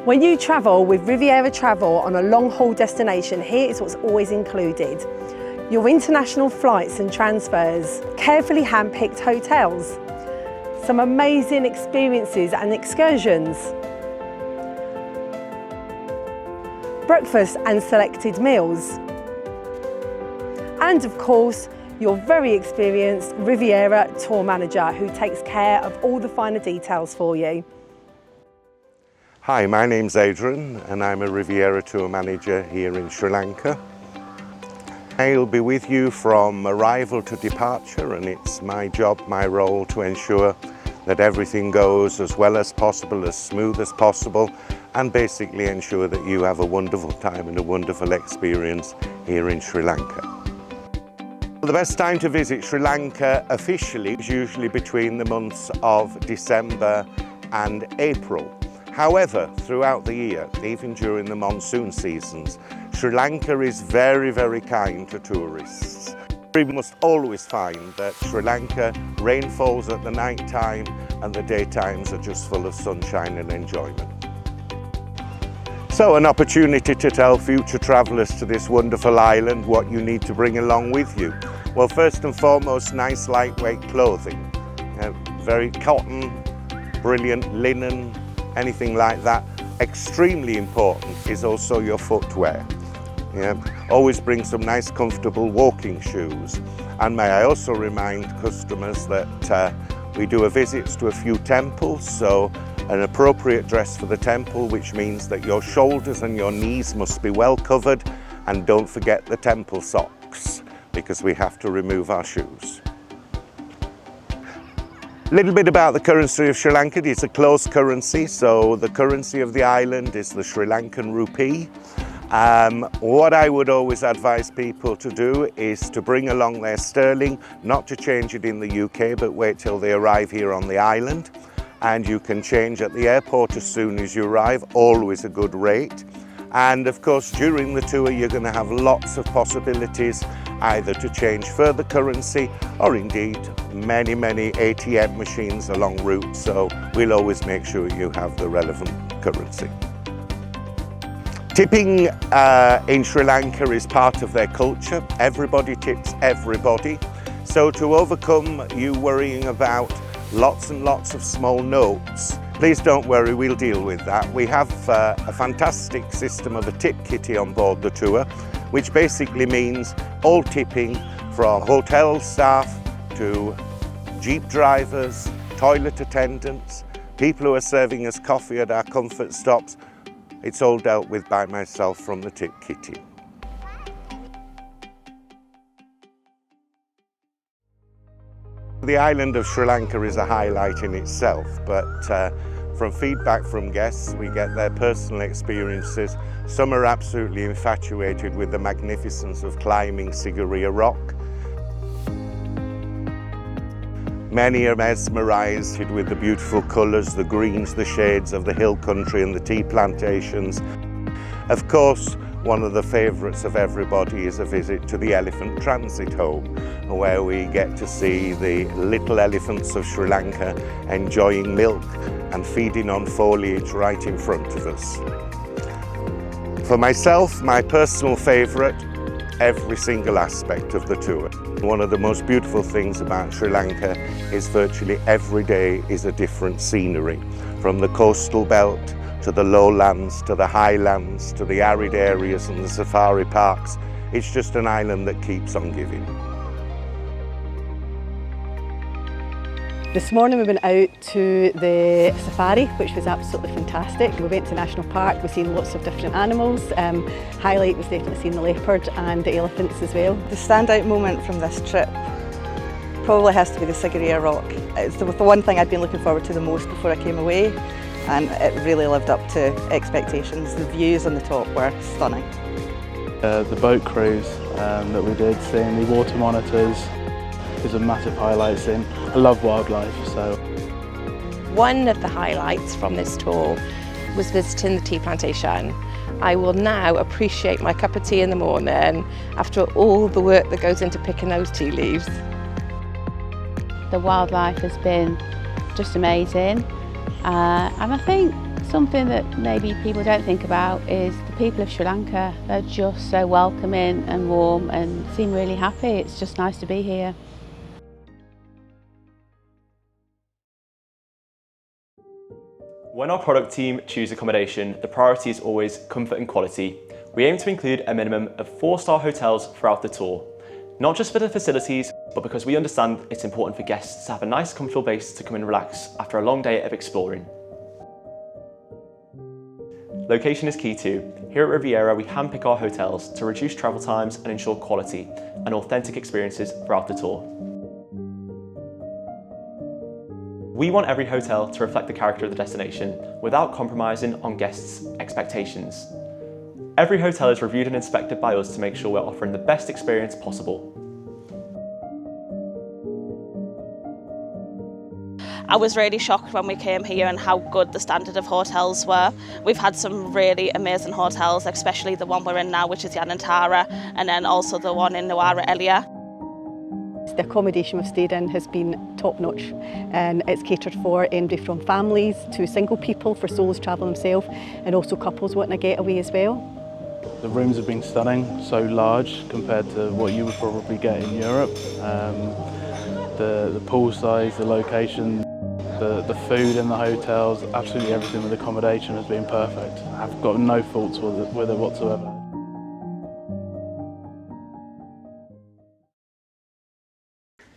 When you travel with Riviera Travel on a long-haul destination, here is what's always included. Your international flights and transfers, carefully hand-picked hotels, some amazing experiences and excursions, breakfast and selected meals, and of course, your very experienced Riviera tour manager who takes care of all the finer details for you. Hi, my name's Adrian and I'm a Riviera tour manager here in Sri Lanka. I'll be with you from arrival to departure, and it's my job, my role to ensure that everything goes as well as possible, as smooth as possible, and basically ensure that you have a wonderful time and a wonderful experience here in Sri Lanka. The best time to visit Sri Lanka officially is usually between the months of December and April. However, throughout the year, even during the monsoon seasons, Sri Lanka is very, very kind to tourists. We must always find that Sri Lanka rain falls at the night time and the daytimes are just full of sunshine and enjoyment. So an opportunity to tell future travellers to this wonderful island what you need to bring along with you. Well, first and foremost, nice lightweight clothing. Very cotton, brilliant linen, anything like that. Extremely important is also your footwear. Always bring some nice comfortable walking shoes. And may I also remind customers that we do visits to a few temples, so an appropriate dress for the temple, which means that your shoulders and your knees must be well covered, and don't forget the temple socks, because we have to remove our shoes. A little bit about the currency of Sri Lanka. It's a closed currency, so the currency of the island is the Sri Lankan rupee. What I would always advise people to do is to bring along their sterling, not to change it in the UK, but wait till they arrive here on the island. And you can change at the airport as soon as you arrive, always a good rate. And of course, during the tour, you're going to have lots of possibilities either to change further currency or indeed many ATM machines along route. So we'll always make sure you have the relevant currency. Tipping in Sri Lanka is part of their culture. Everybody tips everybody. So to overcome you worrying about lots and lots of small notes, please don't worry, we'll deal with that. We have a fantastic system of a tip kitty on board the tour, which basically means all tipping from hotel staff to jeep drivers, toilet attendants, people who are serving us coffee at our comfort stops. It's all dealt with by myself from the tip kitty. The island of Sri Lanka is a highlight in itself, but from feedback from guests, we get their personal experiences. Some are absolutely infatuated with the magnificence of climbing Sigiriya Rock. Many are mesmerised with the beautiful colours, the greens, the shades of the hill country and the tea plantations. Of course, one of the favourites of everybody is a visit to the elephant transit home, where we get to see the little elephants of Sri Lanka enjoying milk and feeding on foliage right in front of us. For myself, my personal favourite, every single aspect of the tour. One of the most beautiful things about Sri Lanka is virtually every day is a different scenery, from the coastal belt to the lowlands, to the highlands, to the arid areas and the safari parks. It's just an island that keeps on giving. This morning we went out to the safari, which was absolutely fantastic. We went to National Park, we've seen lots of different animals. Highlight was definitely seeing the leopard and the elephants as well. The standout moment from this trip probably has to be the Sigiriya Rock. It's the one thing I'd been looking forward to the most before I came away, and it really lived up to expectations. The views on the top were stunning. The boat cruise that we did, seeing the water monitors, is a massive highlight. I love wildlife, so. One of the highlights from this tour was visiting the tea plantation. I will now appreciate my cup of tea in the morning after all the work that goes into picking those tea leaves. The wildlife has been just amazing, and I think Something that maybe people don't think about is the people of Sri Lanka. They're just so welcoming and warm and seem really happy. It's just nice to be here. When our product team choose accommodation, the priority is always comfort and quality. We aim to include a minimum of 4-star hotels throughout the tour. Not just for the facilities, but because we understand it's important for guests to have a nice comfortable base to come and relax after a long day of exploring. Location is key too. Here at Riviera, we handpick our hotels to reduce travel times and ensure quality and authentic experiences throughout the tour. We want every hotel to reflect the character of the destination without compromising on guests' expectations. Every hotel is reviewed and inspected by us to make sure we're offering the best experience possible. I was really shocked when we came here and how good the standard of hotels were. We've had some really amazing hotels, especially the one we're in now, which is Yanantara, and then also the one in Nuwara Eliya. The accommodation we've stayed in has been top notch, and it's catered for anybody from families to single people, for solos travelling themselves, and also couples wanting a getaway as well. The rooms have been stunning, so large compared to what you would probably get in Europe. The pool size, the location, the food in the hotels, absolutely everything with accommodation has been perfect. I've got no faults with it whatsoever.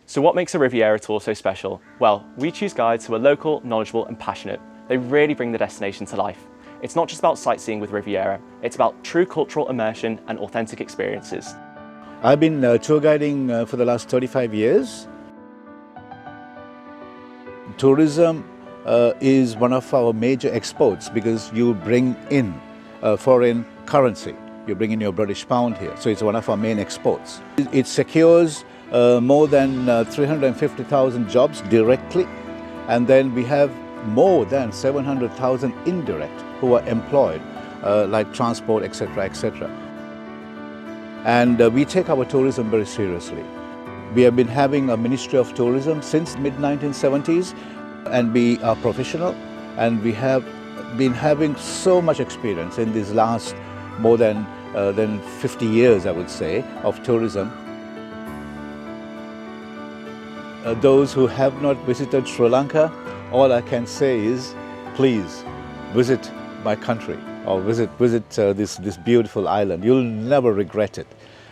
So what makes a Riviera tour so special? Well, we choose guides who are local, knowledgeable and passionate. They really bring the destination to life. It's not just about sightseeing with Riviera, it's about true cultural immersion and authentic experiences. I've been tour guiding for the last 35 years. Tourism is one of our major exports because you bring in foreign currency. You bring in your British pound here, so it's one of our main exports. It secures more than 350,000 jobs directly, and then we have more than 700,000 indirect who are employed, like transport, etc., etc. And we take our tourism very seriously. We have been having a Ministry of Tourism since mid-1970s, and we are professional, and we have been having so much experience in these last more than 50 years, I would say, of tourism. Those who have not visited Sri Lanka, all I can say is, please visit my country or visit this beautiful island. You'll never regret it.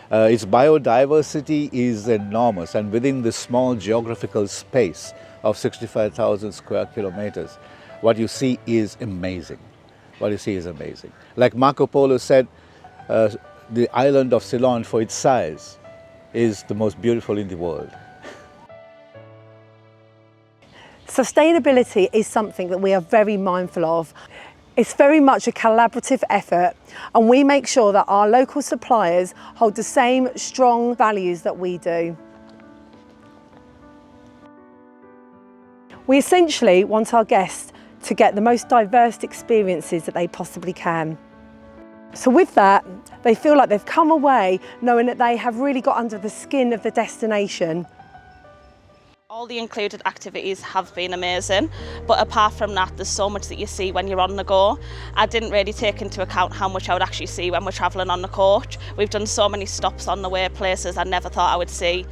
Its biodiversity is enormous, and within this small geographical space of 65,000 square kilometers, what you see is amazing. What you see is amazing. Like Marco Polo said, the island of Ceylon, for its size, is the most beautiful in the world. Sustainability is something that we are very mindful of. It's very much a collaborative effort, and we make sure that our local suppliers hold the same strong values that we do. We essentially want our guests to get the most diverse experiences that they possibly can. So with that, they feel like they've come away knowing that they have really got under the skin of the destination. All the included activities have been amazing, but apart from that, there's so much that you see when you're on the go. I didn't really take into account how much I would actually see when we're travelling on the coach. We've done so many stops on the way, places I never thought I would see.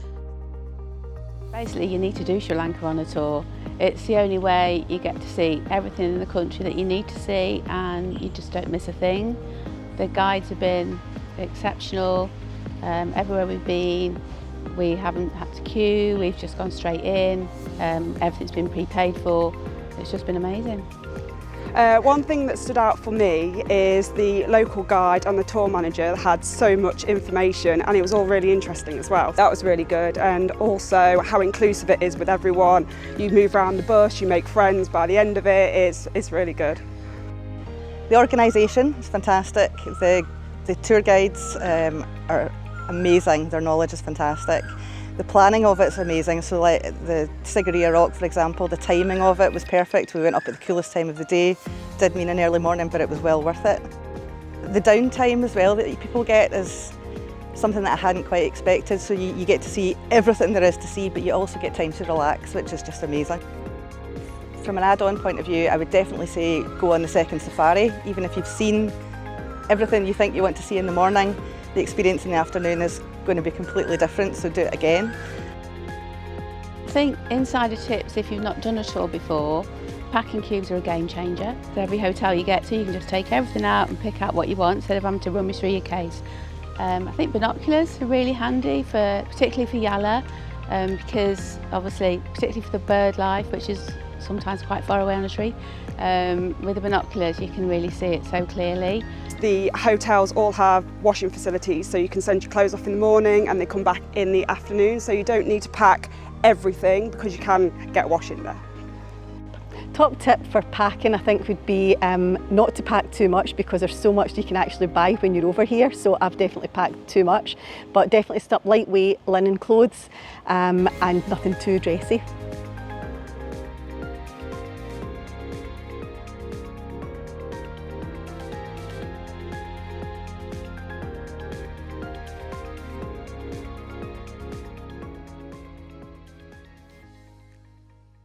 Basically, you need to do Sri Lanka on a tour. It's the only way you get to see everything in the country that you need to see, and you just don't miss a thing. The guides have been exceptional. Everywhere we've been, we haven't had to queue, we've just gone straight in. Everything's been prepaid for. It's just been amazing. One thing that stood out for me is the local guide and the tour manager had so much information, and it was all really interesting as well. That was really good, and also how inclusive it is with everyone. You move around the bush, you make friends by the end of it. It's really good. The organisation is fantastic. The tour guides are amazing. Their knowledge is fantastic. The planning of it's amazing. So like the Sigiriya Rock, for example, the timing of it was perfect. We went up at the coolest time of the day. Did mean an early morning, but it was well worth it. The downtime as well that people get is something that I hadn't quite expected. So you get to see everything there is to see, but you also get time to relax, which is just amazing. from an add-on point of view, I would definitely say go on the second safari. Even if you've seen everything you think you want to see in the morning, the experience in the afternoon is going to be completely different, so do it again. I think insider tips, if you've not done a tour before, packing cubes are a game changer. So every hotel you get to, you can just take everything out and pick out what you want instead of having to rummage through your case. I think binoculars are really handy, particularly for Yala, because obviously, particularly for the bird life, which is sometimes quite far away on a tree, with the binoculars you can really see it so clearly. The hotels all have washing facilities, so you can send your clothes off in the morning and they come back in the afternoon, so you don't need to pack everything because you can get washing there. Top tip for packing, I think, would be not to pack too much, because there's so much you can actually buy when you're over here. So I've definitely packed too much, but definitely stuff lightweight linen clothes and nothing too dressy.